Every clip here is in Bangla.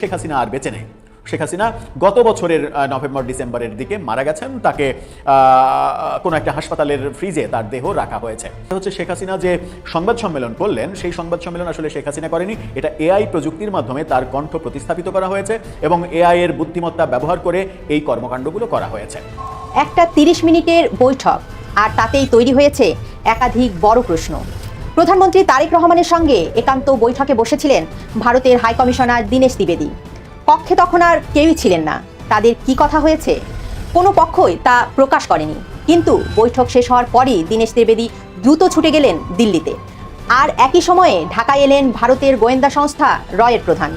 শেখ হাসিনা আর বেঁচে নেই। শেখ হাসিনা গত বছরের নভেম্বর ডিসেম্বরের দিকে মারা গেছেন। তাকে কোনো একটা হাসপাতালের ফ্রিজে তার দেহ রাখা হয়েছে। হচ্ছে শেখ হাসিনা যে সংবাদ সম্মেলন করলেন, সেই সংবাদ সম্মেলন আসলে শেখ হাসিনা করেনি। এটা এআই প্রযুক্তির মাধ্যমে তার কণ্ঠ প্রতিস্থাপিত করা হয়েছে এবং এআই এর বুদ্ধিমত্তা ব্যবহার করে এই কর্মকাণ্ডগুলো করা হয়েছে। একটা 30 মিনিটের বৈঠক, আর তাতেই তৈরি হয়েছে একাধিক বড় প্রশ্ন। প্রধানমন্ত্রী তারেক রহমানের সঙ্গে একান্ত বৈঠকে বসেছিলেন ভারতের হাইকমিশনার দীনেশ দ্বিবেদী। কক্ষে তখন আর কেউই ছিলেন না। তাদের কি কথা হয়েছে কোনো পক্ষই তা প্রকাশ করেনি। কিন্তু বৈঠক শেষ হওয়ার পরই দীনেশ দ্বিবেদী দ্রুত ছুটে গেলেন দিল্লিতে। আর একই সময়ে ঢাকায় এলেন ভারতের গোয়েন্দা সংস্থা রয়ের প্রধান।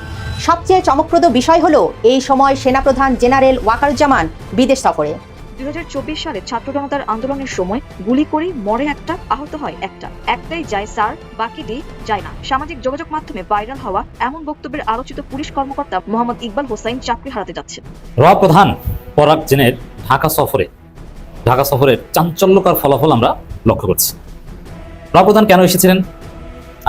সবচেয়ে চমকপ্রদ বিষয় হলো এই সময় সেনাপ্রধান জেনারেল ওয়াকারুজ্জামান বিদেশ সফরে। 2024 সালে ছাত্র জনতার আন্দোলনের সময় গুলি করে মরে একটা, আহত হয় একটা, একটাই যায় স্যার, বাকিটি যায় না। সামাজিক যোগাযোগ মাধ্যমে ভাইরাল হওয়া এমন বক্তব্যের আলোচিত পুলিশ কর্মকর্তা মোহাম্মদ ইকবাল হোসাইন চাকরি হারাতে যাচ্ছেন। প্রধান পরাগ জেনের ঢাকা সফরের চাঞ্চল্যকর ফলাফল আমরা লক্ষ্য করছি। প্রধান কেন এসেছিলেন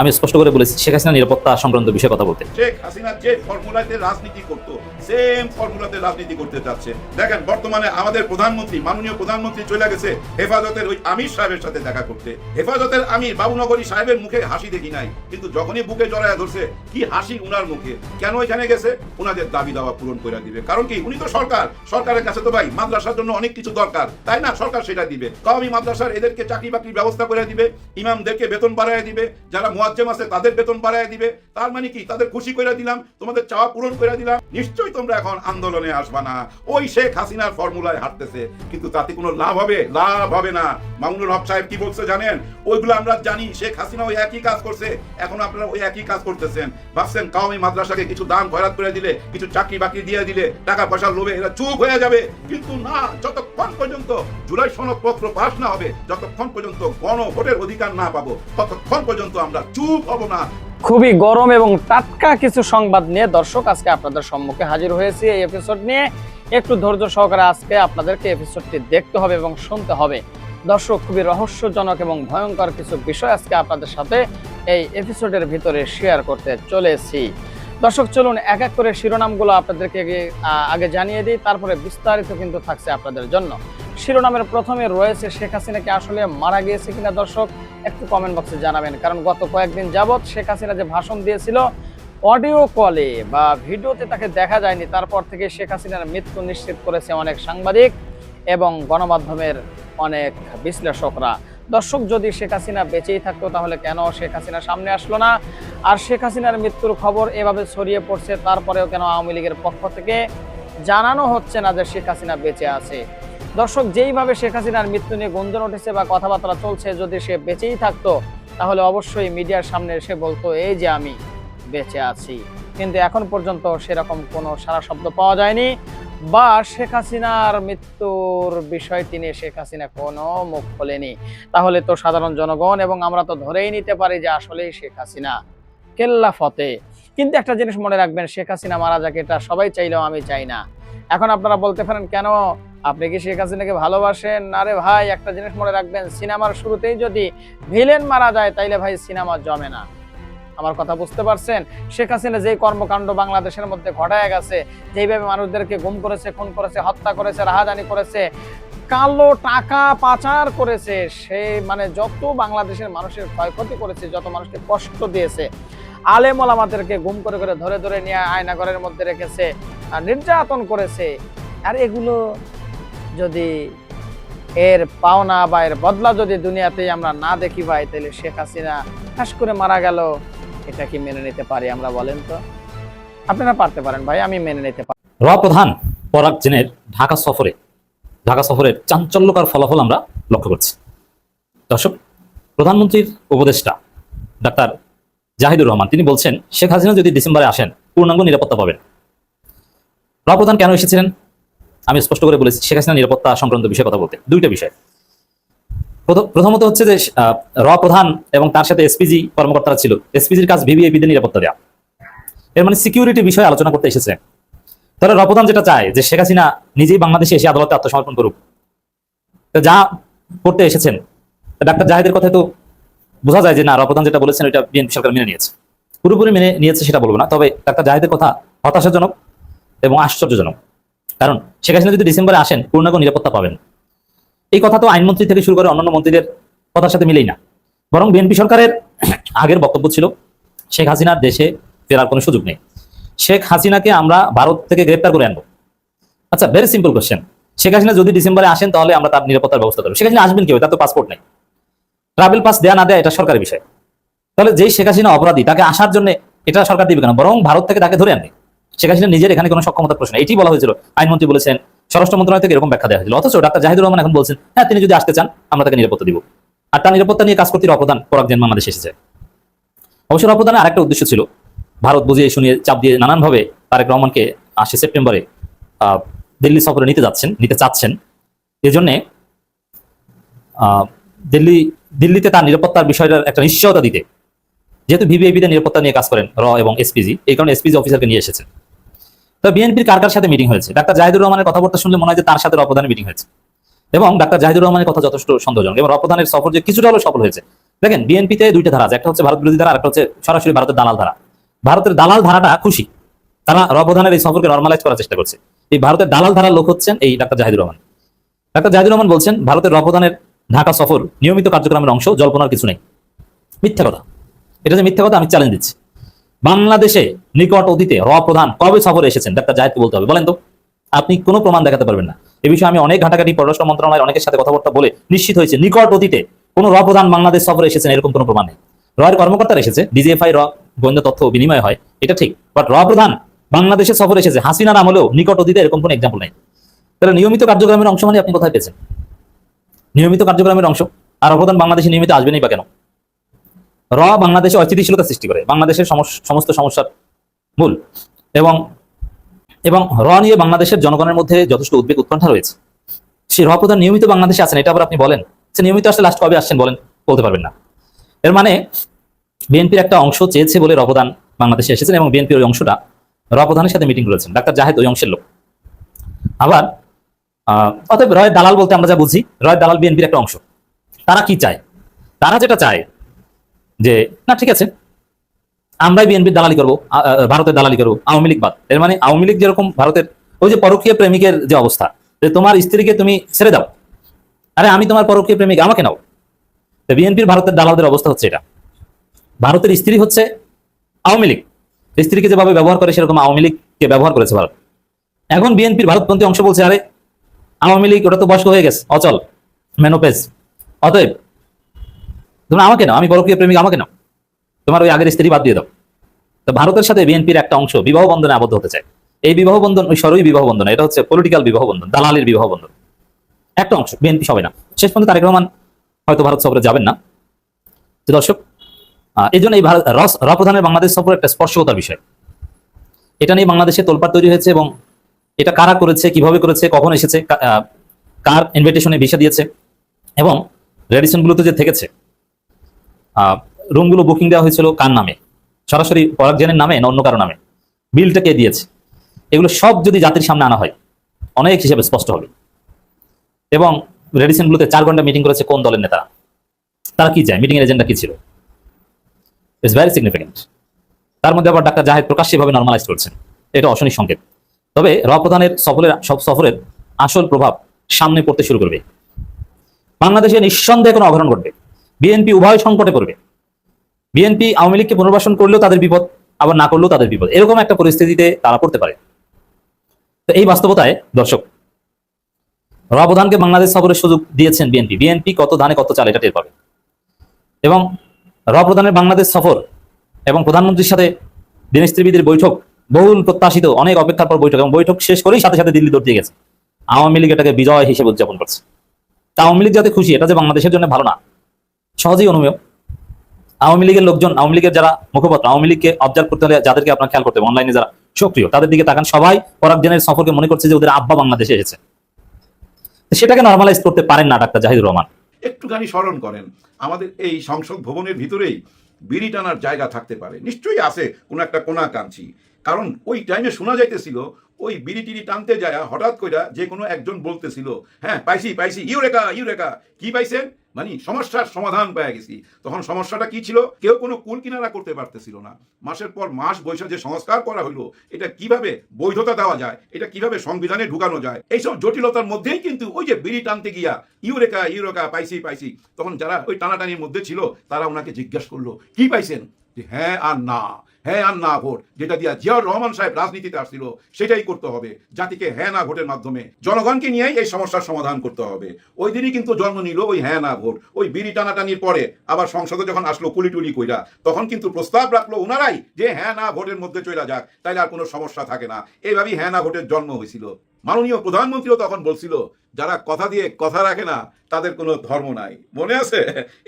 আমি স্পষ্ট করে বলেছি, শেখ হাসিনা নিরাপত্তা সংক্রান্ত বিষয়ে কথা বলতে। শেখ হাসিনা যে ফর্মুলাতে রাজনীতি করত, সেম ফর্মুলাতে রাজনীতি করতে যাচ্ছে। দেখেন, বর্তমানে আমাদের প্রধানমন্ত্রী, মাননীয় প্রধানমন্ত্রী চলে গেছে হেফাজতের ওই আমির সাহেবের সাথে দেখা করতে। হেফাজতের আমির বাবুনগরী সাহেবের মুখে হাসি দেখি নাই, কিন্তু যখনই বুকে জড়ায় ধরছে কি হাসি উনার মুখে। কেন এখানে গেছে? উনাদের দাবি দাওয়া পূরণ করে দিবে। কারণ কি, উনি তো সরকারের কাছে তো ভাই মাদ্রাসার জন্য অনেক কিছু দরকার, তাই না? সরকার সেটা দিবে। কওমি মাদ্রাসার এদেরকে চাকরি বাকরির ব্যবস্থা করে দিবে, ইমামদেরকে বেতন বাড়ায় দিবে, যারা মুয়াজ্জেম আছে তাদের বেতন বাড়ায় দিবে। তার মানে কি, তাদের খুশি করে দিলাম, তোমাদের চাওয়া পূরণ করে দিলাম। নিশ্চয়ই তোমরা এখন আন্দোলনে আসবা না। ওই শেখ হাসিনার ফর্মুলায় হাঁটতেছে, কিন্তু তাতে কোনো লাভ হবে না। মামুনুল হক সাহেব কি বলছে জানেন? ওইগুলো আমরা জানি। শেখ হাসিনা ওই একই কাজ করছে, এখন আপনারা ওই একই কাজ করতেছেন। ভাবছেন কওমি মাদ্রাসাকে কিছু দাম খয়রাত করে দিলে, কিছু চাকরি বাকরি দিয়ে দিলে, টাকা পয়সার লোভে এরা চুপ হয়ে যাবে। কিন্তু না, যতক্ষণ পর্যন্ত জুলাই সনদপত্র পাস না হবে, যতক্ষণ পর্যন্ত গণভোটের অধিকার না পাবো, ততক্ষণ পর্যন্ত আমরা চুপ হব না। খুবই গরম এবং টাটকা কিছু সংবাদ নিয়ে দর্শক আজকে আপনাদের সম্মুখে হাজির হয়েছি। এই এপিসোড নিয়ে একটু ধৈর্য সহকারে আজকে আপনাদেরকে এপিসোডটি দেখতে হবে এবং শুনতে হবে। দর্শক, খুবই রহস্যজনক এবং ভয়ঙ্কর কিছু বিষয় আজকে আপনাদের সাথে এই এপিসোডের ভিতরে শেয়ার করতে চলেছি। দর্শক, চলুন এক এক করে শিরোনামগুলো আপনাদেরকে আগে জানিয়ে দিই, তারপরে বিস্তারিত কিন্তু থাকছে আপনাদের জন্য। শিরোনামের প্রথমে রয়েছে শেখ হাসিনা কি আসলে মারা গিয়েছে কিনা। দর্শক, একটু কমেন্ট বক্সে জানাবেন, কারণ গত কয়েকদিন যাবৎ শেখ হাসিনা যে ভাষণ দিয়েছিল, অডিও কলে বা ভিডিওতে তাকে দেখা যায়নি। তারপর থেকে শেখ হাসিনার মৃত্যু নিশ্চিত করেছে অনেক সাংবাদিক এবং গণমাধ্যমের অনেক বিশ্লেষকরা। দর্শক, যদি শেখ হাসিনা বেঁচেই থাকতো তাহলে কেন শেখ হাসিনা সামনে আসলো না? আর শেখ হাসিনার মৃত্যুর খবর এভাবে ছড়িয়ে পড়ছে, তারপরেও কেন আওয়ামী লীগের পক্ষ থেকে জানানো হচ্ছে না যে শেখ হাসিনা বেঁচে আছে? দর্শক, যেইভাবে শেখ হাসিনার মৃত্যু নিয়ে গুঞ্জন উঠেছে বা কথাবার্তা চলছে, যদি সে বেঁচেই থাকতো তাহলে অবশ্যই মিডিয়ার সামনে এসে বলতো এই যে আমি বেঁচে আছি। কিন্তু এখন পর্যন্ত সেরকম কোনো সারা শব্দ পাওয়া যায়নি, বা শেখ হাসিনার মৃত্যুর বিষয়টি নিয়ে শেখ হাসিনা কোনো মুখ খোলেনি। তাহলে তো সাধারণ জনগণ এবং আমরা তো ধরেই নিতে পারি যে আসলেই শেখ হাসিনা কেল্লা ফতে। কিন্তু একটা জিনিস মনে রাখবেন, শেখ হাসিনা মারা যাক এটা সবাই চাইলেও আমি চাই না। এখন আপনারা বলতে পারেন, কেন আপনি কি শেখ হাসিনাকে ভালোবাসেন? আরে ভাই, একটা জিনিস মনে রাখবেন, সিনেমার শুরুতেই যদি ভিলেন মারা যায় তাইলে ভাই সিনেমা জমে না। আমার কথা বুঝতে পারছেন? শেখ হাসিনা যেই কর্মকাণ্ড বাংলাদেশের মধ্যে ঘটায় গেছে, যেইভাবে মানুষদেরকে গুম করেছে, খুন করেছে, হত্যা করেছে, রাহাজানি করেছে, কালো টাকা পাচার করেছে, সে মানে যত বাংলাদেশের মানুষের ক্ষয়ক্ষতি করেছে, যত মানুষকে কষ্ট দিয়েছে, আলেম ওলামাদেরকে গুম করে করে ধরে ধরে নিয়ে আয়নাঘরের মধ্যে রেখেছে, আর নির্যাতন করেছে। আর এগুলো যদি এর পাওনা বা এর বদলা যদি দুনিয়াতেই আমরা না দেখি ভাই, তাহলে শেখ হাসিনা ঠাস করে মারা গেল, এটা কি মেনে নিতে পারি আমরা? বলেন তো। আপনারা পারতে পারেন ভাই, আমি মেনে নিতে পারি। প্রধান পরাগ জেনের ঢাকা সফরের চাঞ্চল্যকর ফলাফল আমরা লক্ষ্য করছি। দর্শক, প্রধানমন্ত্রীর উপদেষ্টা ডাক্তার জাহিদুর রহমান তিনি বলছেন, শেখ হাসিনা যদি ডিসেম্বরে আসেন পূর্ণাঙ্গ নিরাপত্তা পাবেন। প্রধান কেন এসেছিলেন আমি স্পষ্ট করে বলেছি, শেখ হাসিনা নিরাপত্তা সংক্রান্ত বিষয়ে কথা বলতে। দুইটা বিষয়। প্রথমত হচ্ছে যে প্রধান এবং তার সাথে এসপিজি কর্মকর্তারা ছিল, এসপিজির কাজ ভিভিআইপিদের নিরাপত্তা দেওয়া, এর মানে সিকিউরিটি বিষয়ে আলোচনা করতে এসেছে। তাহলে প্রধান যেটা চায় যে শেখ হাসিনা নিজেই বাংলাদেশে এসে আদালতে আত্মসমর্পণ করুক, যা করতে এসেছেন ডাক্তার জাহিদের কথায় তো বোঝা যায় যে না, প্রধান যেটা বলেছেন ওইটা বিএনপি সরকার মেনে নিয়েছে। পুরোপুরি মেনে নিয়েছে সেটা বলবো না, তবে ডাক্তার জাহিদের কথা হতাশাজনক এবং আশ্চর্যজনক। কারণ শেখ হাসিনা যদি ডিসেম্বরে আসেন পূর্ণাঙ্গ নিরাপত্তা পাবেন, এই কথা তো আইনমন্ত্রী থেকে শুরু করে অন্যান্য মন্ত্রীদের কথার সাথে মিলেই না। বরং বিএনপি সরকারের আগের বক্তব্য ছিল শেখ হাসিনার দেশে ফেরার কোনো সুযোগ নেই, শেখ হাসিনাকে আমরা ভারত থেকে গ্রেপ্তার করে আনবো। আচ্ছা, very simple question, Sheikh Hasina যদি ডিসেম্বরে আসেন তাহলে আমরা তার নিরাপত্তার ব্যবস্থা করবো। শেখ হাসিনা আসবেন কেউ, তার তো পাসপোর্ট নেই, ট্রাভেল পাস দেয়া না দেয়া এটা সরকারের বিষয়। তাহলে যেই শেখ হাসিনা অপরাধী তাকে আসার জন্য এটা সরকার দিবে কেন? বরং ভারত থেকে তাকে ধরে আনবে। শেখ হাসিনা নিজের এখানে কোনো সক্ষমতার প্রশ্ন, এটি বলা হয়েছিল, আইনমন্ত্রী বলেছেন, স্বরাষ্ট্র মন্ত্রণালয় থেকে এরকম ব্যাখ্যা দেওয়া হয়েছিল। অথচ ডাক্তার জাহিদুর রহমান এখন বলছেন হ্যাঁ তিনি যদি আসতে চান আমরা তাকে নিরাপত্তা দিব। আর তার নিরাপত্তা নিয়ে কাজ করতে অবদান পরাগ জেন বাংলাদেশে এসেছে। অবশ্য অবদানের আরেকটা উদ্দেশ্য ছিল, ভারত বুঝিয়ে শুনিয়ে চাপ দিয়ে নানানভাবে তারেক রহমানকে 8 সেপ্টেম্বরে দিল্লি সফরে নিতে চাচ্ছেন। এজন্য দিল্লিতে তার নিরাপত্তার বিষয়টার একটা নিশ্চয়তা দিতে, যেহেতু ভিভিআইপিদের নিরাপত্তা নিয়ে কাজ করেন র এবং এসপিজি, এই কারণে এসপিজি অফিসারকে নিয়ে এসেছেন। তো বিএনপির কার কার সাথে মিটিং হয়েছে? ডাক্তার জাহিদুর রহমানের কথাবার্তা শুনলে মনে হয় যে তার সাথে রপ্রধানের মিটিং হয়েছে, এবং ডাক্তার জাহিদুর রহমানের কথা যথেষ্ট সন্দেহজনক। এবং রপ্রধানের সফর যে কিছুটা হলেও সফল হয়েছে। দেখেন, বিএনপিতে দুইটা ধারা আছে, একটা হচ্ছে ভারত বিরোধী ধারা, একটা হচ্ছে সরাসরি ভারতের দালাল ধারা। ভারতের দালাল ধারাটা খুশি, তারা রপ্রধানের এই সফরকে নর্মালাইজ করার চেষ্টা করছে। এই ভারতের দালাল ধারার লোক হচ্ছেন এই ডাক্তার জাহিদুর রহমান। ডাক্তার জাহিদুর রহমান বলছেন ভারতের রপ্রধানের ঢাকা সফর নিয়মিত কার্যক্রমের অংশ, জল্পনার কিছু নেই। মিথ্যা কথা, এটা যে মিথ্যা কথা আমি চ্যালেঞ্জ দিচ্ছি। বাংলাদেশে নিকট অতীতে রপ্রধান কবে সফরে এসেছেন ডাক্তার জাহিদকে বলতে হবে, বলেন তো। আপনি কোনো প্রমাণ দেখাতে পারবেন না। এই বিষয়ে আমি অনেক ঘাটাঘাটি পররাষ্ট্র মন্ত্রণালয়ের অনেকের সাথে কথাবার্তা বলে নিশ্চিত হয়েছে নিকট অতীতে কোনো রপ্রধান বাংলাদেশ সফরে এসেছেন এরকম কোনো প্রমাণ নেই। রয়ের কর্মকর্তারা এসেছে, ডিজিএফআই গোয়েন্দা তথ্য বিনিময় হয়, এটা ঠিক, বাট রপ্রধান বাংলাদেশে সফরে এসেছে হাসিনার আমলেও নিকট অতীতে এরকম কোনো এক্সাম্পল নেই। তাহলে নিয়মিত কার্যক্রমের অংশ মানে আপনি কোথায় পেয়েছেন? নিয়মিত কার্যক্রমের অংশ। আর রপ্রধান বাংলাদেশে নিয়মিত আসবেনই বা কেন? বাংলাদেশে অস্থিতিশীলতা সৃষ্টি করে, বাংলাদেশের সমস্ত সমস্যার মূল, এবং নিয়ে বাংলাদেশের জনগণের মধ্যে যথেষ্ট উদ্বেগ উৎকণ্ঠা রয়েছে। সেই প্রধান নিয়মিত বাংলাদেশে আছেন, এটা আবার আপনি বলেন সে নিয়মিত আসলে লাস্ট কবে আসছেন বলেন, বলতে পারবেন না। এর মানে বিএনপির একটা অংশ চেয়েছে বলে রপ্রধান বাংলাদেশে এসেছেন, এবং বিএনপির ওই অংশটা রপ্রধানের সাথে মিটিং করেছেন। ডাক্তার জাহেদ ওই অংশের লোক। আবার অতএব রয়ের দালাল বলতে আমরা যা বুঝি, রয়ের দালাল বিএনপির একটা অংশ। তারা কি চায়? তারা যেটা চায় যে না ঠিক আছে আমরাই বিএনপির দালালি করবো, ভারতের দালালি করবো, আওয়ামী লীগ বাদ। এর মানে আওয়ামী লীগ যেরকম ভারতের ওই যে পরকীয় প্রেমিকের যে অবস্থা, যে তোমার স্ত্রীকে তুমি ছেড়ে দাও, আরে আমি তোমার পরকীয় প্রেমিক, আমাকে নাও। বিএনপির ভারতের দালালদের অবস্থা হচ্ছে এটা। ভারতের স্ত্রী হচ্ছে আওয়ামী লীগ, স্ত্রীকে যেভাবে ব্যবহার করে সেরকম আওয়ামী লীগকে ব্যবহার করেছে ভারত। এখন বিএনপির ভারতপন্থী অংশ বলছে আরে আওয়ামী লীগ ওটা তো বয়স্ক হয়ে গেছে, অচল, মেনোপেজ, অতএব তোমরা আমাকে নাও, আমি পরকীয় প্রেমিক, আমাকে নাও, তোমার ওই আগের স্ত্রী বাদ দিয়ে দাও। তো ভারতের সাথে বিএনপির একটা অংশ বিবাহ বন্ধনে আবদ্ধ হতে চায়। এই বিবাহ বন্ধন ওই সরই বিবাহ বন্ধন, এটা হচ্ছে পলিটিক্যাল বিবাহ বন্ধন, দালালের বিবাহ বন্ধন। একটা অংশ, বিএনপি সবাই না। শেষ পর্যন্ত তারেক রহমান হয়তো ভারত সফরে যাবেন না। যে দর্শক, এই জন্য এই রপ্রধানের বাংলাদেশ সফর একটা স্পর্শকতার বিষয়। এটা নিয়ে বাংলাদেশে তোলপাড় তৈরি হয়েছে, এবং এটা কারা করেছে, কিভাবে করেছে, কখন এসেছে, কার ইনভিটেশনে ভিসা দিয়েছে, এবং রেডিসনগুলোতে যে থেকেছে, রুমগুলো বুকিং দেওয়া হয়েছিল কার নামে, সরাসরি পরাগ জেনের নামে না অন্য কারো নামে, বিলটা কে দিয়েছে, এগুলো সব যদি জাতির সামনে আনা হয় অনেক হিসেবে স্পষ্ট হবে। এবং রেডিসনগুলোতে 4 ঘন্টা মিটিং করেছে কোন দলের নেতারা, তারা কি চায়, মিটিং এর এজেন্ডা কি ছিল, ইটস ভেরি সিগনিফিকেন্ট। তার মধ্যে আবার ডাক্তার জাহেদ প্রকাশ্যভাবে নর্মালাইজ করছেন, এটা অশনির সংকেত। তবে রপ্রধানের সফরের আসল প্রভাব সামনে পড়তে শুরু করবে। বাংলাদেশে নিঃসন্দেহে কোনো অঘটন ঘটবে, বিএনপি উভয় সংকটে পড়বে। বিএনপি আওয়ামী লীগকে পুনর্বাসন করলেও তাদের বিপদ, আবার না করলেও তাদের বিপদ, এরকম একটা পরিস্থিতিতে তারা পড়তে পারে। তো এই বাস্তবতায় দর্শক, রপ্রধানকে বাংলাদেশ সফরের সুযোগ দিয়েছেন বিএনপি কত ধানে কত চাল এটা টের পাবে। এবং রপ্রধানের বাংলাদেশ সফর এবং প্রধানমন্ত্রীর সাথে দীনেশ ত্রিবেদীর বৈঠক, বহুল প্রত্যাশিত, অনেক অপেক্ষার পর বৈঠক, এবং বৈঠক শেষ করেই সাথে সাথে দিল্লি দৌড় দিয়ে গেছে। আওয়ামী লীগ এটাকে বিজয় হিসেবে উদযাপন করছে। তা আওয়ামী লীগ যাতে খুশি, এটা যে বাংলাদেশের জন্য ভালো না, সহজেই অনুমেয়। আওয়ামী লীগের লোকজন, আওয়ামী লীগের যারা মুখপাত্র, আওয়ামী লীগকে অবজার্ভ করতে হলে যাদেরকে আপনার খেয়াল করতে হবে, অনলাইনে যারা সক্রিয়, তাদের দিকে তাকান, সবাই পরাগ জেনের সফরকে মনে করছে যে ওদের আব্বা বাংলাদেশে এসেছে। সেটাকে নর্মালাইজ করতে পারেন না ডাক্তার জাহিদুর রহমান। একটুখানি স্মরণ করেন, আমাদের এই সংসদ ভবনের ভিতরেই বিড়ি টানার জায়গা থাকতে পারে, নিশ্চয়ই আছে কোনো একটা কোনাকাঙ্ক্ষী। কারণ ওই টাইমে শোনা যাইতেছিল ওই বিড়ি টিড়ি টানতে যায় হঠাৎ কইরা যে কোনো একজন বলতেছিল, হ্যাঁ পাইছি ইউরেকা ইউরেকা। কি পাইছেন? মানে সমস্যার সমাধান পেয়ে গেছি। তখন সমস্যাটা কি ছিল? কেউ কোনো কুল কিনারা করতে পারতেছিল না। মাসের পর মাস বৈশা যে সংস্কার করা হইলো, এটা কিভাবে বৈধতা দেওয়া যায়, এটা কিভাবে সংবিধানে ঢুকানো যায়, এইসব জটিলতার মধ্যেই কিন্তু ওই যে বিড়ি টানতে গিয়া ইউরেকা ইউরেকা পাইছি, তখন যারা ওই টানাটানির মধ্যে ছিল তারা ওনাকে জিজ্ঞাসা করলো কি পাইছেন? যে হ্যাঁ আর না ভোট, যেটা দিয়া জিয়াউর রহমান সাহেব রাজনীতিতে আসছিল সেটাই করতে হবে। জাতিকে হ্যাঁ না ভোটের মাধ্যমে জনগণকে নিয়েই এই সমস্যার সমাধান করতে হবে। ওই দিনই কিন্তু জন্ম নিল ওই হ্যাঁ না ভোট। ওই বিড়ি টানাটানির পরে আবার সংসদে যখন আসলো কুলিটুলি কইরা, তখন কিন্তু প্রস্তাব রাখলো উনারাই যে হ্যাঁ না ভোটের মধ্যে চলে যাক, তাইলে আর কোনো সমস্যা থাকে না। এইভাবেই হ্যাঁ না ভোটের জন্ম হয়েছিল। মাননীয় প্রধানমন্ত্রীও তখন বলছিল যারা কথা দিয়ে কথা রাখে না তাদের কোনো ধর্ম নাই। মনে আছে?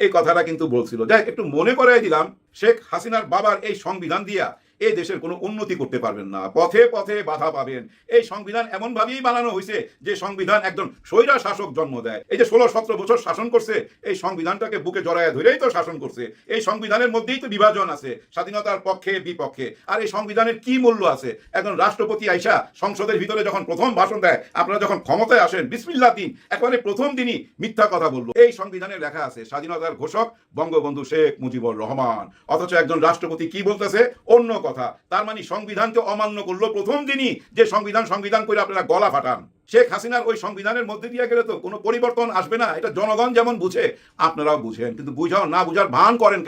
এই কথাটা কিন্তু বলছিল। যাই একটু মনে করাই দিলাম, শেখ হাসিনার বাবার এই সংবিধান দিয়া এই দেশের কোনো উন্নতি করতে পারবেন না, পথে পথে বাধা পাবেন। এই সংবিধান এমন ভাবেই বানানো হয়েছে যে সংবিধান একজন স্বৈরা শাসক জন্ম দেয়। এই যে 16-17 বছর শাসন করছে, এই সংবিধানটাকে বুকে জড়ায় ধরেই তো শাসন করছে। এই সংবিধানের মধ্যেই তো বিভাজন আছে, স্বাধীনতার পক্ষে বিপক্ষে। আর এই সংবিধানের কি মূল্য আছে? একজন রাষ্ট্রপতি আইসা সংসদের ভিতরে যখন প্রথম ভাষণ দেয়, আপনারা যখন ক্ষমতায় আসেন বিসমিল্লাহ দিন, একেবারে প্রথম দিনই মিথ্যা কথা বললো। এই সংবিধানে লেখা আছে স্বাধীনতার ঘোষক বঙ্গবন্ধু শেখ মুজিবুর রহমান, অথচ একজন রাষ্ট্রপতি কি বলতেছে? অন্য কথা। তার মানে সংবিধানকে অমান্য করলো প্রথম দিনই, যে সংবিধান করে আপনারা গলা ফাটান। শেখ হাসিনার ওই সংবিধানের মধ্যে দিয়ে গেলে তো কোনো পরিবর্তন আসবে না, এটা জনগণ যেমন বুঝে আপনারাও বুঝেন। কিন্তু বুঝাও না বুঝার ভান করেন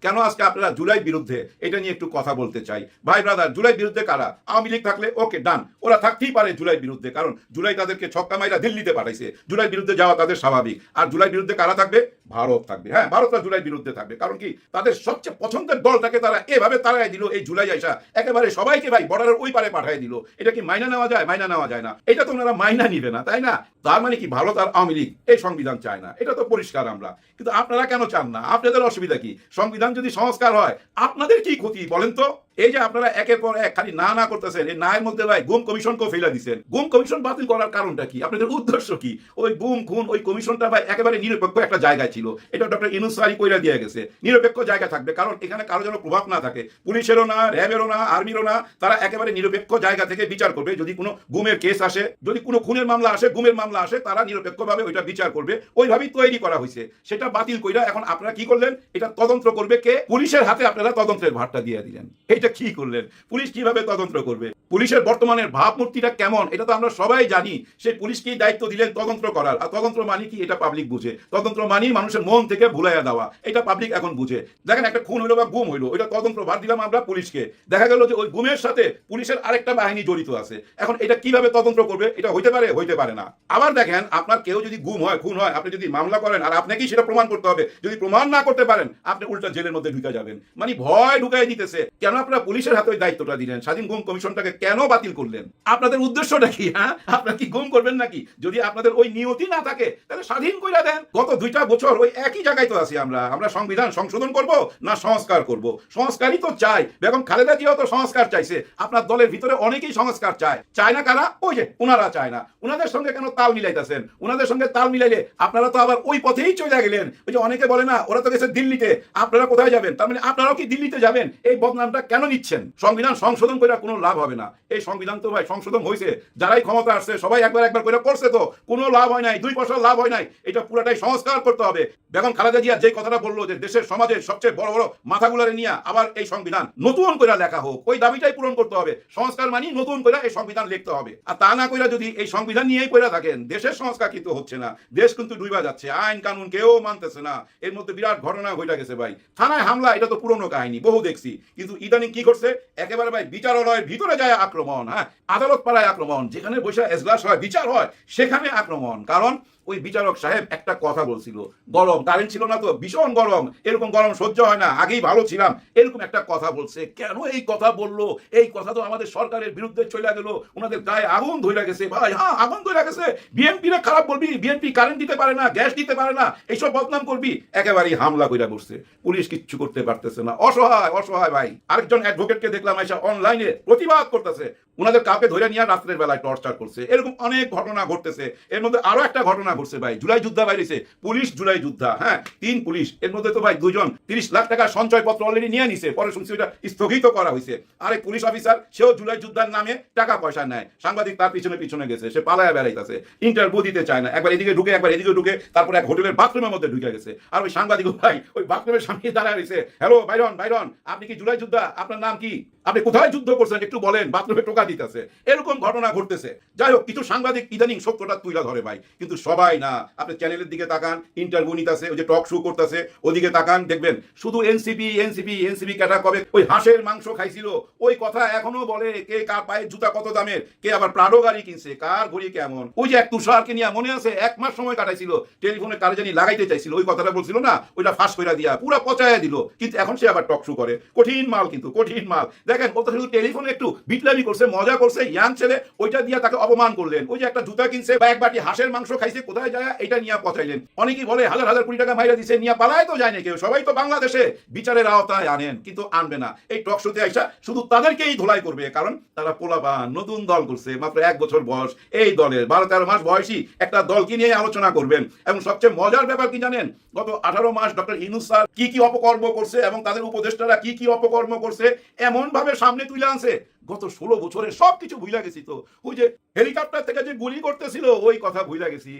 কেন আজকে আপনারা জুলাই বিরুদ্ধে? এটা নিয়ে একটু কথা বলতে চাই। ভাই ব্রাদার, জুলাই বিরুদ্ধে কারা? আওয়ামী লীগ থাকলে ওকে ডান, ওরা থাকতেই পারে জুলাই বিরুদ্ধে, কারণ জুলাই তাদেরকে ছক্কা মাইরা দিল্লিতে পাঠাইছে। জুলাই বিরুদ্ধে যাওয়া তাদের স্বাভাবিক। আর জুলাই বিরুদ্ধে কারা থাকবে? ভারত থাকবে। হ্যাঁ, ভারতরা জুলাই বিরুদ্ধে থাকবে। কারণ কি? তাদের সবচেয়ে পছন্দের দলটাকে তারা এভাবে তাড়াই দিল এই জুলাই আইসা, একেবারে সবাইকে ভাই বর্ডারের ওই পারে পাঠিয়ে দিল। এটা কি মাইনা নেওয়া যায়? মাইনা নেওয়া যায় না। এটা তো ওনারা মাইনা নিবে না, তাই না? তার মানে কি ভারত আর আওয়ামী লীগ এই সংবিধান চায় না, এটা তো পরিষ্কার। আমরা কিন্তু আপনারা কেন চান না? আপনাদের অসুবিধা কি? সংবিধান যদি সংস্কার হয় আপনাদের কি ক্ষতি বলেন তো? এই যে আপনারা একের পর এক খালি না করতেছেন, এই নায়ের মধ্যে ভাই গুম কমিশনকেও ফেলে দিচ্ছেন। গুম কমিশন বাতিল করার কারণটা কি? আপনাদের উদ্দেশ্য কি? ওই গুম খুন ওই কমিশনটা ভাই একেবারে নিরপেক্ষ একটা জায়গায় ছিল, এটা ডক্টর ইউনূস স্যারই কইরা দিয়ে গেছে। নিরপেক্ষ জায়গা থাকবে, কারণ এখানে কারো যেন প্রভাব না থাকে, পুলিশেরও না, র্যাবেরও না, আর্মিরও না। তারা একেবারে নিরপেক্ষ জায়গা থেকে বিচার করবে। যদি কোনো গুমের কেস আসে, যদি কোনো খুনের মামলা আসে, গুমের মামলা আসে, তারা নিরপেক্ষভাবে ওইটা বিচার করবে। ওইভাবেই তৈরি করা হয়েছে। সেটা বাতিল কইরা এখন আপনারা কি করলেন? এটা তদন্ত করবে কে? পুলিশের হাতে আপনারা তদন্তের ভারটা দিয়ে দিলেন। এটা কি করলেন? পুলিশ কিভাবে তদন্ত করবে? পুলিশের বর্তমানের ভাবমূর্তিটা কেমন এটা তো আমরা সবাই জানি। সেই পুলিশকেই দায়িত্ব দিলেন তদন্ত করার। আর তদন্ত মানে কি? এটা পাবলিক বুঝে। তদন্ত মানেই মানুষের মন থেকে ভুলাইয়া দেওয়া, এটা পাবলিক এখন বুঝে। দেখেন, একটা খুন হইলো বা গুম হইলো, এটা তদন্ত ভার দিলাম আমরা পুলিশকে। দেখা গেল যে ওই গুমের সাথে পুলিশের আরেকটা বাহিনী জড়িত আছে। এখন এটা কিভাবে তদন্ত করবে? এটা হইতে পারে না। আবার দেখেন, আপনার কেউ যদি গুম হয়, খুন হয়, আপনি যদি মামলা করেন আর আপনাকেই সেটা প্রমাণ করতে হবে, যদি প্রমাণ না করতে পারেন আপনি উল্টা জেলের মধ্যে ঢুকে যাবেন। মানে ভয় ঢুকাই দিতেছে। কেন আপনারা পুলিশের হাতে ওই দায়িত্বটা দিলেন? স্বাধীন গুম কমিশনটাকে কেন বাতিল করলেন? আপনাদের উদ্দেশ্যটা কি? হ্যাঁ, আপনারা কি গুম করবেন নাকি? যদি আপনাদের ওই নিয়তি না থাকে তাহলে স্বাধীন কইরা দেন। গত 2টা বছর ওই একই জায়গায় তো আছি আমরা সংবিধান সংশোধন করব না সংস্কার করব? সংস্কারই তো চাই। বেগম খালেদা জিয়াও তো সংস্কার চাইছে। আপনার দলের ভিতরে অনেকেই সংস্কার চায় না। কারা? ওই যে ওনারা চায় না। ওনাদের সঙ্গে কেন তাল মিলাইতেছেন? ওনাদের সঙ্গে তাল মিলাইলে আপনারা তো আবার ওই পথেই চলে গেলেন। ওই যে অনেকে বলে না ওরা তো গেছে দিল্লিতে, আপনারা কোথায় যাবেন? তার মানে আপনারাও কি দিল্লিতে যাবেন? এই বদনামটা কেন নিচ্ছেন? সংবিধান সংশোধন করে কোনো লাভ হবে না। এই সংবিধান তো ভাই সংশোধন হয়েছে, যারাই ক্ষমতা আসছে সবাই একবার করে করছে, তো কোনো লাভ হয় নাই, 2 পয়সার লাভ হয় নাই। এটা পুরোটাই সংস্কার করতে হবে। বেগম খালেদা জিয়া যে কথাটা বললো যে দেশের সমাজের সবচেয়ে বড় মাথাগুলারে নিয়ে আবার এই সংবিধান নতুন করে লেখা হোক, ওই দাবিটাই পূরণ করতে হবে। সংস্কার মানে নতুন করে এই সংবিধান লিখতে হবে। আর তা না করে যদি এই সংবিধান নিয়েই পড়ে থাকেন, দেশের সংস্কার কিন্তু হচ্ছে না। দেশ কিন্তু ডুইবা যাচ্ছে। আইন কানুন কেউ মানতেছে না। এর মধ্যে বিরাট ঘটনা হয়ে গেছে ভাই। থানায় হামলা, এটা তো পুরনো কাহিনী, বহু দেখছি। কিন্তু ইদানিং কি করছে? একেবারে ভাই বিচারালয়ের ভিতরে যায় আক্রমণ। হ্যাঁ, আদালত পাড়ায় আক্রমণ, যেখানে বসে এজলাস হয়, বিচার হয়, সেখানে আক্রমণ। কারণ ওই বিচারক সাহেব একটা কথা বলছিল, গরম কারেন্ট ছিল না তো, ভীষণ গরম, এরকম গরম সহ্য হয় না, আগেই ভালো ছিলাম, এরকম একটা কথা বলছে। কেন এই কথা বললো? এই কথা তো আমাদের সরকারের বিরুদ্ধে চলে গেল, ওনাদের গায়ে আগুন ধরে গেছে ভাই। হ্যাঁ, আগুন ধরে গেছে। বিএনপি রা খারাপ বলবি, বিএনপি কারেন্ট দিতে পারে না, গ্যাস দিতে পারে না, এইসব বদনাম করবি, একেবারেই হামলা কইরা বসছে। পুলিশ কিচ্ছু করতে পারতেছে না, অসহায় ভাই। আরেকজন একজন অ্যাডভোকেটকে দেখলাম আইসা অনলাইনে প্রতিবাদ করতেছে, ওনাদের কাউকে ধরে নিয়ে রাত্রের বেলায় টর্চার করছে। এরকম অনেক ঘটনা ঘটতেছে। এর মধ্যে আরো একটা ঘটনা ঘটছে ভাই, জুলাই যোদ্ধা বাইরেছে, পুলিশ জুলাই যোদ্ধা, হ্যাঁ 3 পুলিশ, এর মধ্যে তো ভাই 2 জন 30 লাখ টাকা সঞ্চয়পত্র অলরেডি নিয়ে নিছে, পরে শুনছি ওটা স্থগিত করা হয়েছে। আরেক পুলিশ অফিসার সেও জুলাই যোদ্ধার নামে টাকা পয়সা নেয়, সাংবাদিক তার পিছনে পিছনে গেছে, সে পালায়া বেড়াইতেছে, ইন্টারভিউ দিতে চায় না, একবার এদিকে ঢুকে একবার এদিকে ঢুকে, তারপর এক হোটেলের বাথরুমের মধ্যে ঢুকে গেছে। আর ওই সাংবাদিক ভাই ওই বাথরুমের সামনে দাঁড়ায় রয়েছে, হ্যালো বাইরন, বাইরন আপনি কি জুলাই যোদ্ধা, আপনার নাম কি, আপনি কোথায় যুদ্ধ করছেন একটু বলেন, বাথরুমে টোকা দিতেছে। এরকম ঘটনা ঘটতেছে। যাই হোক, কিছু সাংবাদিক ইদানিং সত্যটা তুইলা ধরে ভাই, কিন্তু সবাই না। আপনি চ্যানেলের দিকে তাকান, ইন্টারভিউ নিতেছে, ওই যে টক শো করতেছে, ওদিকে তাকান, দেখবেন শুধু এনসিপি এনসিপি এনসিপি ক্যাটা কবে ওই হাঁসের মাংস খাইছিল ওই কথা এখনো বলে, কে কার পায়ের জুতা কত দামের, কে আবার প্রাডো গাড়ি কিনছে, কার ঘড়ি কেমন। ওই যে এক তুষারকে নিয়ে মনে আছে 1 মাস সময় কাটাইছিল, টেলিফোনে কারে জানি লাগাইতে চাইছিল, ওই কথাটা বলছিল না, ওইটা ফাঁস করে দিয়া পুরা পচায়া দিল। কিন্তু এখন সে আবার টক শো করে, কঠিন মাল, কিন্তু কঠিন মাল। দেখেন ও তো শুধু টেলিফোনে একটু বিটলামি করছে, মজা করছে, ইয়াং ছেলে, ওইটা দিয়ে তাকে অপমান করলেন। ওই যে একটা জুতা কিনছে বা এক বাটি হাঁসের মাংস খাইছে, কোথায় যায় এটা নিয়ে পচাইলেন। অনেকেই বলে হাজার হাজার কোটি টাকা মাইরা দিছে, নিয়ে পালায় তো যায় না কেউ, সবাই তো বাংলাদেশে বিচারের আওতায় আনেন, কিন্তু আনবে না। এই টক শোতে আইসা শুধু তাদেরকেই ধোলাই করবে, কারণ তারা পোলাপান, নতুন দল করছে, মাত্র 1 বছর বয়স, এই দলের 12-13 মাস বয়সী একটা দলকে নিয়ে আলোচনা করবেন। এবং সবচেয়ে মজার ব্যাপার কি জানেন, গত 18 মাস ডক্টর ইউনূস স্যার কি কি অপকর্ম করছে এবং তাদের উপদেষ্টারা কি কি অপকর্ম করছে এমন ভাবে সামনে তুলে আনছে, গত 16 বছরে সবকিছু ভুলে গেছি। তো ওই যে হেলিকপ্টার থেকে যে গুলি করতেছিল ওই কথা ভুলে গেছি।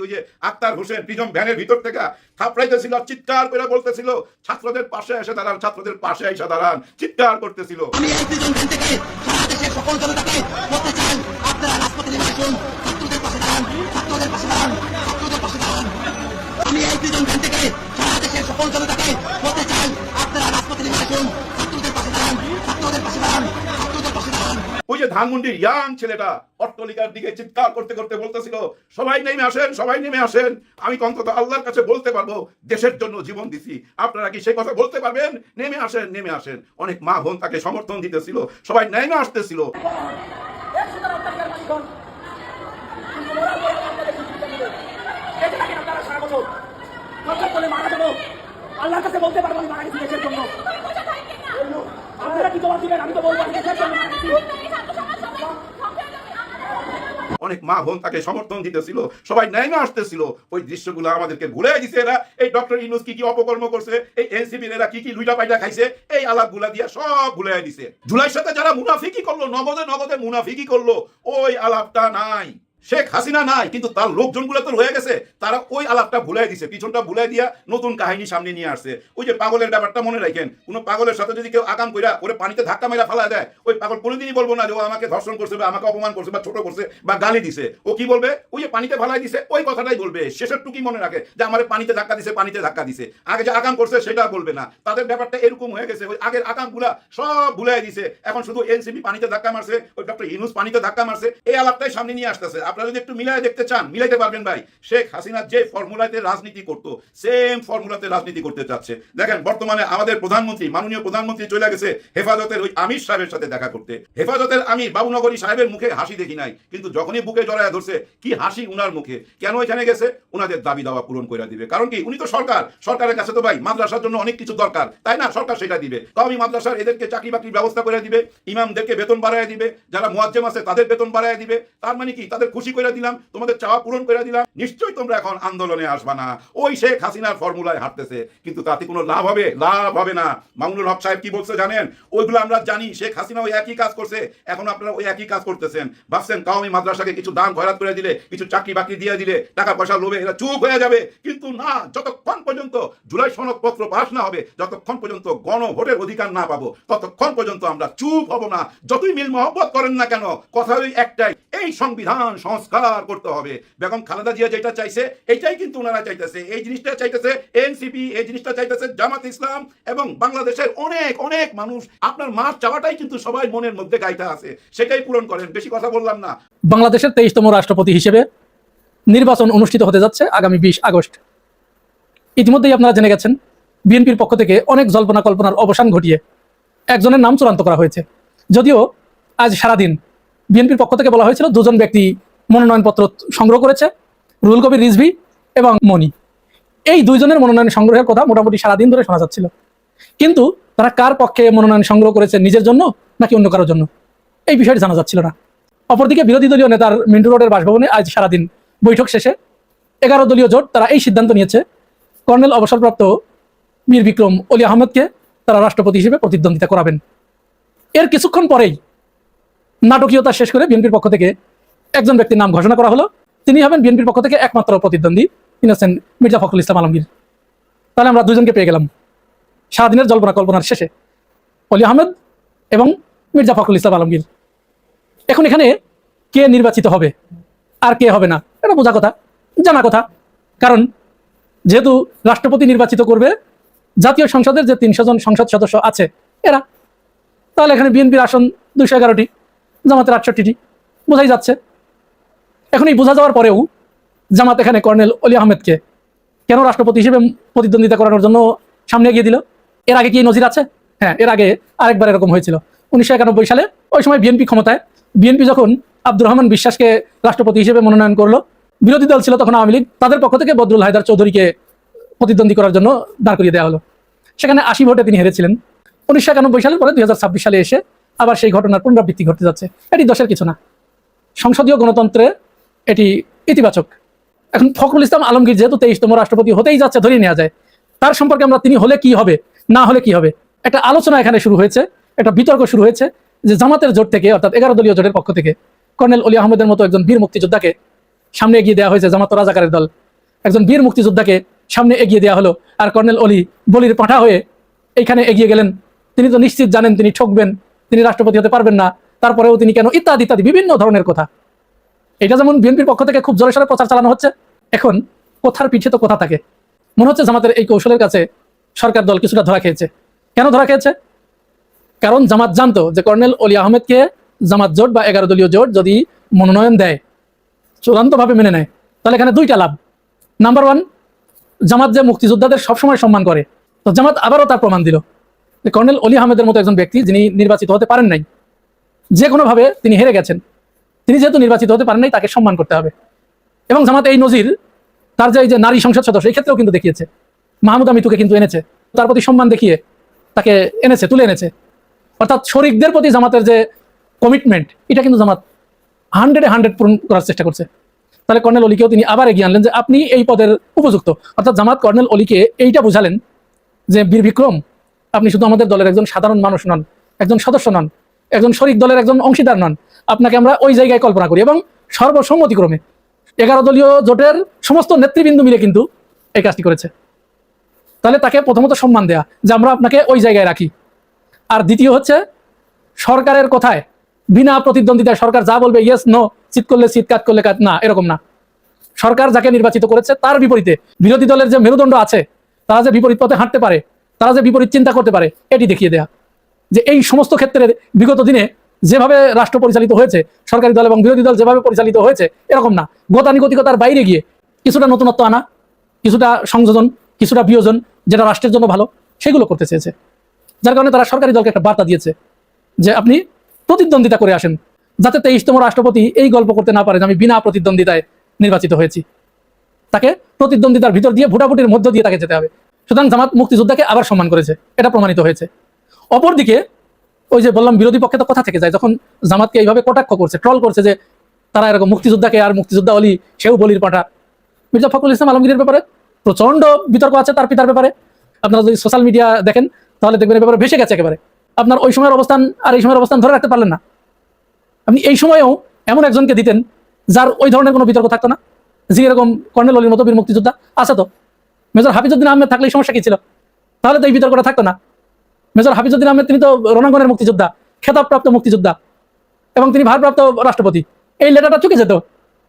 ওই যে আক্তার হোসেন প্রিজম ভ্যানের ভিতর থেকে থাপড়াইতেছিল, চিৎকার করে বলতেছিল ছাত্রদের পাশে এসে দাঁড়ান, ছাত্রদের পাশে এসে দাঁড়ান, চিৎকার করতেছিল। আমি এই প্রিজন ভ্যান থেকে সারা দেশের সকল জনতাকে বলতে চাই, আপনারা রাজপথে নেমে আসুন, ছাত্রদের পাশে দাঁড়ান, ছাত্রদের পাশে দাঁড়ান, ছাত্রদের পাশে দাঁড়ান। আমি এই প্রিজন ভ্যান থেকে সারা দেশের সকল জনতাকে বলতে চাই, আপনারা রাজপথে নেমে আসুন, ছাত্রদের পাশে দাঁড়ান, ছাত্রদের পাশে দাঁড়ান, ছাত্রদের পাশে দাঁড়ান। ওই যে ধানমন্ডির ইয়াং ছেলেটা অট্টালিকার দিকে চিৎকার করতে করতে বলতেছিল, সবাই নেমে আসেন, সবাই নেমে আসেন। আমি তো অন্তত আল্লাহর কাছে বলতে পারবো দেশের জন্য জীবন দিছি, আপনারা কি সেই কথা বলতে পারবেন? নেমে আসেন, নেমে আসেন। অনেক মা বোন তাকে সমর্থন দিতেছিল, সবাই নেমে আসতেছিল। আল্লাহর কাছে বলতে পারবো মারা গেছি দেশের জন্য। আপনারা কি জবাব দিবেন? আমি তো বলবো দেশের জন্য মারা গেছি। অনেক মা বোন তাকে সমর্থন দিতেছিল, সবাই নেমে আসতেছিল। ওই দৃশ্যগুলো আমাদেরকে ভুলে দিছে এরা। এই ডক্টর ইউনূস কি কি অপকর্ম করছে, এই এনসিপির এরা কি কি লুইটা পাইটা খাইছে, এই আলাপগুলা দিয়া সব ভুলে দিছে। জুলাইয়ের সাথে যারা মুনাফিকি করলো, নগদে নগদে মুনাফিকি করলো, ওই আলাপটা নাই। শেখ হাসিনা নাই, কিন্তু তার লোকজনগুলো তো রয়ে গেছে, তারা ওই আলাপটা ভুলাই দিছে, পিছনটা ভুলাই দিয়া নতুন কাহিনী সামনে নিয়ে আসছে। ওই যে পাগলের ব্যাপারটা মনে রাখেন, কোন পাগলের সাথে যদি কেউ আকাম কইরা ওরে পানিতে ধাক্কা মেরা ফেলা দেয়, ওই পাগল কোনোদিনই বলবো না যে ও আমাকে ধর্ষণ করছে বা আমাকে অপমান করছে বা ছোট করছে বা গালি দিছে। ও কি বলবে? ওই যে পানিতে ফেলাই দিছে ওই কথাটাই বলবে। শেষের টুকি মনে রাখে যে আমার পানিতে ধাক্কা দিছে, পানিতে ধাক্কা দিছে। আগে যে আকাম করছে সেটা বলবে না। তাদের ব্যাপারটা এরকম হয়ে গেছে, ওই আগের আকামগুলা সব ভুলাই দিছে। এখন শুধু এনসিপি পানিতে ধাক্কা মারছে, ওই ডক্টর ইউনূস পানিতে ধাক্কা মারছে, এই আলাপটাই সামনে নিয়ে আসতেছে। আপনারা যদি একটু মিলাই দেখতে চান, মিলাইতে পারবেন ভাই। শেখ হাসিনা যে ফর্মুলাতে রাজনীতি করতো সেম ফর্মুলাতে রাজনীতি করতে চাচ্ছে। দেখেন বর্তমানে আমাদের প্রধানমন্ত্রী, মাননীয় প্রধানমন্ত্রী চলে গেছে হেফাজতের ওই আমির সাহেবের সাথে দেখা করতে। হেফাজতের আমির বাবুনগরী সাহেবের মুখে হাসি দেখি নাই, কিন্তু যখনই বুকে জড়ায় ধরছে কি হাসি উনার মুখে। কেন এখানে গেছে? উনাদের দাবি দাওয়া পূরণ করে দিবে। কারণ কি, উনি তো সরকার, সরকারের কাছে তো ভাই মাদ্রাসার জন্য অনেক কিছু দরকার, তাই না? সরকার সেটা দিবে। কওমি মাদ্রাসার এদেরকে চাকরি বাকরির ব্যবস্থা করে দিবে, ইমামদেরকে বেতন বাড়ায় দিবে, যারা মুয়াজ্জেম আছে তাদের বেতন বাড়ায় দিবে। তার মানে কি, তাদের খুশি করে দিলাম, তোমাদের চাওয়া পূরণ করে দিলাম। নিশ্চয়ই তোমরা এখন আন্দোলনে আসবা না। ওই শেখ হাসিনার ফর্মুলায় হাঁটতেছে, কিন্তু তাতে কোনো লাভ হবে? লাভ হবে না। মামুনুল হক সাহেব কি বলছে জানেন? ওইগুলো আমরা জানি। শেখ হাসিনা ওই একই কাজ করছে, এখন আপনারা ওই একই কাজ করতেছেন। ভাবছেন কওমি মাদ্রাসাকে কিছু দান খয়রাত করে দিলে, কিছু চাকরি বাকরি দিয়ে দিলে, টাকা পয়সা লোভে এরা চুপ হয়ে যাবে। কিন্তু না, যতক্ষণ পর্যন্ত জুলাই সনদপত্র পাস না হবে, যতক্ষণ পর্যন্ত গণভোটের অধিকার না পাবো, ততক্ষণ পর্যন্ত আমরা চুপ হব না। যতই মিল মহব্বত করেন না কেন, কথা ওই একটাই, এই সংবিধান সংস্কার করতে হবে। বেগম খালেদা জিয়া যেটা চাইছে এটাই কিন্তু ওনারা চাইতেছে। এই জিনিসটা চাইতেছে এনসিপি, এই জিনিসটা চাইতেছে জামাত ইসলাম এবং বাংলাদেশের অনেক অনেক মানুষ। আপনার মার চাওয়াটাই কিন্তু সবাই মনের মধ্যে গাইতে আছে, সেটাই পূরণ করেন। বেশি কথা বললাম না। বাংলাদেশের 23তম রাষ্ট্রপতি হিসেবে নির্বাচন অনুষ্ঠিত হতে যাচ্ছে আগামী 20 আগস্ট। ইতিমধ্যেই আপনারা জেনে গেছেন বিএনপির পক্ষ থেকে অনেক জল্পনা কল্পনার অবসান ঘটিয়ে একজনের নাম চূড়ান্ত করা হয়েছে। যদিও আজ সারাদিন বিএনপির পক্ষ থেকে বলা হয়েছিল 2 জন ব্যক্তি মনোনয়নপত্র সংগ্রহ করেছে, রুহুল কবির রিজভী এবং মনি। এই 2 জনের মনোনয়ন সংগ্রহের কথা মোটামুটি সারাদিন ধরে শোনা যাচ্ছিল, কিন্তু তারা কার পক্ষে মনোনয়ন সংগ্রহ করেছে, নিজের জন্য নাকি অন্য কারোর জন্য, এই বিষয়টি জানা যাচ্ছিল না। অপরদিকে বিরোধী দলীয় নেতার মিন্টু রোডের বাসভবনে আজ সারাদিন বৈঠক শেষে 11 দলীয় জোট তারা এই সিদ্ধান্ত নিয়েছে, কর্নেল অবসরপ্রাপ্ত মীর বিক্রম অলি আহমেদকে তারা রাষ্ট্রপতি হিসেবে প্রতিদ্বন্দ্বিতা করাবেন। এর কিছুক্ষণ পরেই নাটকীয়তা শেষ করে বিএনপির পক্ষ থেকে একজন ব্যক্তির নাম ঘোষণা করা হলো। তিনি হবেন বিএনপির পক্ষ থেকে একমাত্র প্রতিদ্বন্দ্বী, তিনি হচ্ছেন মির্জা ফখরুল ইসলাম আলমগীর। তাহলে আমরা দুজনকে পেয়ে গেলাম সারাদিনের জল্পনা কল্পনার শেষে, অলি আহমেদ এবং মির্জা ফখরুল ইসলাম আলমগীর। এখন এখানে কে নির্বাচিত হবে আর কে হবে না এটা বোঝা কথা, জানা কথা। কারণ যেহেতু রাষ্ট্রপতি নির্বাচিত করবে জাতীয় সংসদের যে 300 জন সংসদ সদস্য আছে এরা, তাহলে এখানে বিএনপির আসন 211টি, জামাতের 68টি, বোঝাই যাচ্ছে। এখন এই বোঝা যাওয়ার পরেও জামাত এখানে কর্নেল অলি আহমেদকে কেন রাষ্ট্রপতি হিসেবে প্রতিদ্বন্দ্বিতা করানোর জন্য সামনে এগিয়ে দিল? এর আগে কি নজির আছে? হ্যাঁ, এর আগে আরেকবার এরকম হয়েছিল 1991 সালে। ওই সময় বিএনপি ক্ষমতায়, বিএনপি যখন আব্দুর রহমান বিশ্বাসকে রাষ্ট্রপতি হিসেবে মনোনয়ন করলো, বিরোধী দল ছিল তখন আওয়ামী লীগ, তাদের পক্ষ থেকে বদরুল হায়দার চৌধুরীকে প্রতিদ্বন্দ্বী করার জন্য দাঁড় করিয়ে দেওয়া হলো। সেখানে 80 ভোটে তিনি হেরেছিলেন। 1991 সালের পরে 2026 সালে এসে আবার সেই ঘটনার পুনরাবৃত্তি ঘটতে যাচ্ছে। এটি দোষের কিছু না, সংসদীয় গণতন্ত্রে এটি ইতিবাচক। এখন ফখরুল ইসলাম আলমগীর যেহেতু 23তম রাষ্ট্রপতি হতেই যাচ্ছে, ধরিয়ে নেওয়া যায়, তার সম্পর্কে আমরা তিনি হলে কি হবে, না হলে কি হবে, একটা আলোচনা এখানে শুরু হয়েছে, একটা বিতর্ক শুরু হয়েছে যে জামাতের জোট থেকে, অর্থাৎ 11 দলীয় জোটের পক্ষ থেকে কর্নেল অলি আহমেদের মতো একজন বীর মুক্তিযোদ্ধাকে সামনে এগিয়ে দেওয়া হয়েছে। জামাত রাজাকারের দল একজন বীর মুক্তিযোদ্ধাকে সামনে এগিয়ে দেওয়া হলো, আর কর্নেল অলি বলির পাঁঠা হয়ে এইখানে এগিয়ে গেলেন। তিনি তো নিশ্চিত জানেন তিনি ঠকবেন, তিনি রাষ্ট্রপতি হতে পারবেন না, তারপরেও তিনি কেন, ইত্যাদি ইত্যাদি বিভিন্ন ধরনের কথা। এটা যেমন বিএনপির পক্ষ থেকে খুব জোরে সোরে প্রচার চালানো হচ্ছে। এখন কথার পিছিয়ে তো কথা থাকে। মনে হচ্ছে জামাতের এই কৌশলের কাছে সরকার দল কিছুটা ধরা খেয়েছে। কেন ধরা খেয়েছে? কারণ জামাত জানতো যে কর্নেল অলি আহমেদকে জামাত জোট বা 11 দলীয় জোট যদি মনোনয়ন দেয়, চূড়ান্তভাবে মেনে নেয়, তাহলে এখানে দুইটা লাভ। নাম্বার 1, জামাত যে মুক্তিযোদ্ধাদের সবসময় সম্মান করে, তো জামাত আবারও তার প্রমাণ দিল যে কর্নেল অলি আহমেদের মতো একজন ব্যক্তি যিনি নির্বাচিত হতে পারেন নাই, যে কোনোভাবে তিনি হেরে গেছেন, তিনি যেহেতু নির্বাচিত হতে পারেন নাই, তাকে সম্মান করতে হবে। এবং জামাত এই নজির তার যে নারী সংসদ সদস্য, এই ক্ষেত্রেও কিন্তু দেখিয়েছে। মাহমুদা মিতুকে কিন্তু এনেছে, তার প্রতি সম্মান দেখিয়ে তাকে এনেছে, তুলে এনেছে। অর্থাৎ শরিকদের প্রতি জামাতের যে কমিটমেন্ট, এটা কিন্তু জামাত 100 পূরণ করার চেষ্টা করছে। তাহলে কর্নেল অলিকেও তিনি আবার এগিয়ে আনলেন যে আপনি এই পদের উপযুক্ত। অর্থাৎ জামাত কর্নেল অলিকে এইটা বুঝালেন যে বীর বিক্রম, আপনি শুধু আমাদের দলের একজন সাধারণ মানুষ নন, একজন সদস্য নন, একজন শরিক দলের একজন অংশীদার নন, আপনাকে আমরা ওই জায়গায় কল্পনা করি। এবং সর্বসম্মতিক্রমে 11 দলীয় জোটের সমস্ত নেতৃবৃন্দ মিলে কিন্তু এই কাজটি করেছে। তাহলে তাকে প্রথমত সম্মান দেয়া যে আমরা আপনাকে ওই জায়গায় রাখি। আর দ্বিতীয় হচ্ছে সরকারের কথায় বিনা প্রতিদ্বন্দ্বিতায় সরকার যা বলবে ইয়েস নো, চিৎ করলে চিৎ, কাট করলে কাট, না, এরকম না। সরকার যাকে নির্বাচিত করেছে তার বিপরীতে বিরোধী দলের যে মেরুদণ্ড আছে, তারা যে বিপরীত পথে হাঁটতে পারে, তারা যে বিপরীত চিন্তা করতে পারে, এটি দেখিয়ে দেয়া যে এই সমস্ত ক্ষেত্রে বিগত দিনে যেভাবে রাষ্ট্র পরিচালিত হয়েছে, সরকারি দল এবং বিরোধী দল যেভাবে পরিচালিত হয়েছে, এরকম না। গতানুগতিকতার বাইরে গিয়ে কিছুটা নতুনত্ব আনা, কিছুটা সংযোজন, কিছুটা বিয়োজন, যেটা রাষ্ট্রের জন্য ভালো, সেগুলো করতে চেয়েছে। যার কারণে তারা সরকারি দলকে একটা বার্তা দিয়েছে যে আপনি প্রতিদ্বন্দ্বিতা করে আসেন, যাতে 23তম রাষ্ট্রপতি এই গল্প করতে না পারে যে আমি বিনা প্রতিদ্বন্দ্বিতায় নির্বাচিত হয়েছি। তাকে প্রতিদ্বন্দ্বিতার ভিতর দিয়ে, ভোটাভুটির মধ্য দিয়ে তাকে যেতে হবে। সুতরাং জামাত মুক্তিযোদ্ধাকে আবার সম্মান করেছে, এটা প্রমাণিত হয়েছে। অপরদিকে ওই যে বললাম, বিরোধী পক্ষে তো কথা থেকে যায়, যখন জামাতকে এইভাবে কটাক্ষ করছে, ট্রল করছে যে তারা এরকম মুক্তিযোদ্ধাকে, আর মুক্তিযোদ্ধা অলি সেও বলির পাঠা। মির্জা ফখরুল ইসলাম আলমগীরের ব্যাপারে প্রচন্ড বিতর্ক আছে, তার পিতার ব্যাপারে। আপনারা যদি সোশ্যাল মিডিয়া দেখেন তাহলে দেখবেন এই ব্যাপারে ভেসে গেছে একেবারে। আপনার ওই সময়ের অবস্থান আর এই সময়ের অবস্থান ধরে রাখতে পারলেন না। আপনি এই সময়েও এমন একজনকে দিতেন যার ওই ধরনের কোনো বিতর্ক থাকতো না, যে এরকম কর্নেল অলির মতো বীর মুক্তিযোদ্ধা আছে। তো মেজর হাফিজউদ্দিন আহমেদ থাকলে এই সমস্যা কি ছিল? তাহলে তো এই বিতর্কটা থাকতো না। মেজর হাফিজউদ্দিন আহমেদ তিনি তো রণাঙ্গনের মুক্তিযোদ্ধা, খেতাবপ্রাপ্ত মুক্তিযোদ্ধা, এবং তিনি ভারপ্রাপ্ত রাষ্ট্রপতি। এই লেটারটা চুকে যেত।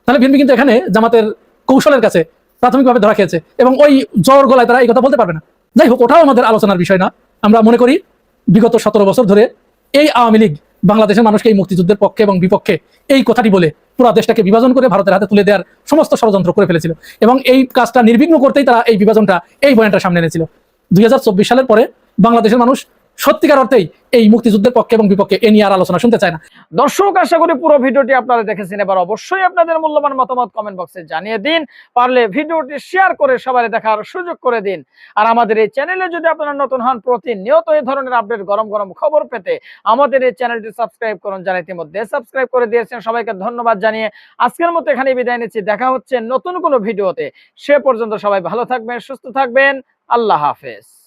তাহলে বিএনপি কিন্তু এখানে জামাতের কৌশলের কাছে প্রাথমিকভাবে ধরা খেয়েছে, এবং ওই জ্বর গলায় তারা এই কথা বলতে পারবে না। যাই হোক, ওটাও আমাদের আলোচনার বিষয় না। আমরা মনে করি বিগত 17 বছর ধরে এই আওয়ামী লীগ বাংলাদেশের মানুষকে এই মুক্তিযুদ্ধের পক্ষে এবং বিপক্ষে এই কথাটি বলে পুরো দেশটাকে বিভাজন করে ভারতের হাতে তুলে দেওয়ার সমস্ত ষড়যন্ত্র করে ফেলেছিল, এবং এই কাজটা নির্বিঘ্ন করতেই তারা এই বিভাজনটা, এই বয়ানটা সামনে এনেছিল। 2024 সালের পরে বাংলাদেশের মানুষ সত্যিকার অর্থেই এই মুক্তিযুদ্ধের পক্ষে এবং বিপক্ষে এ নিয়ে আর আলোচনা শুনতে চায় না। দর্শক, আশা করি পুরো ভিডিওটি আপনারা দেখেছেন। এবার অবশ্যই আপনাদের মূল্যবান মতামত কমেন্ট বক্সে জানিয়ে দিন। পারলে ভিডিওটি শেয়ার করে সবাই দেখার সুযোগ করে দিন। আর আমাদের এই চ্যানেলে যদি আপনারা নতুন হন, প্রতিনিয়ত এই ধরনের আপডেট গরম গরম খবর পেতে আমাদের এই চ্যানেলটি সাবস্ক্রাইব করুন। যারা ইতিমধ্যে সাবস্ক্রাইব করে দিয়েছেন সবাইকে ধন্যবাদ জানিয়ে আজকের মতো এখানে বিদায় নিচ্ছি। দেখা হচ্ছে নতুন কোনো ভিডিওতে। সে পর্যন্ত সবাই ভালো থাকবেন, সুস্থ থাকবেন। আল্লাহ হাফেজ।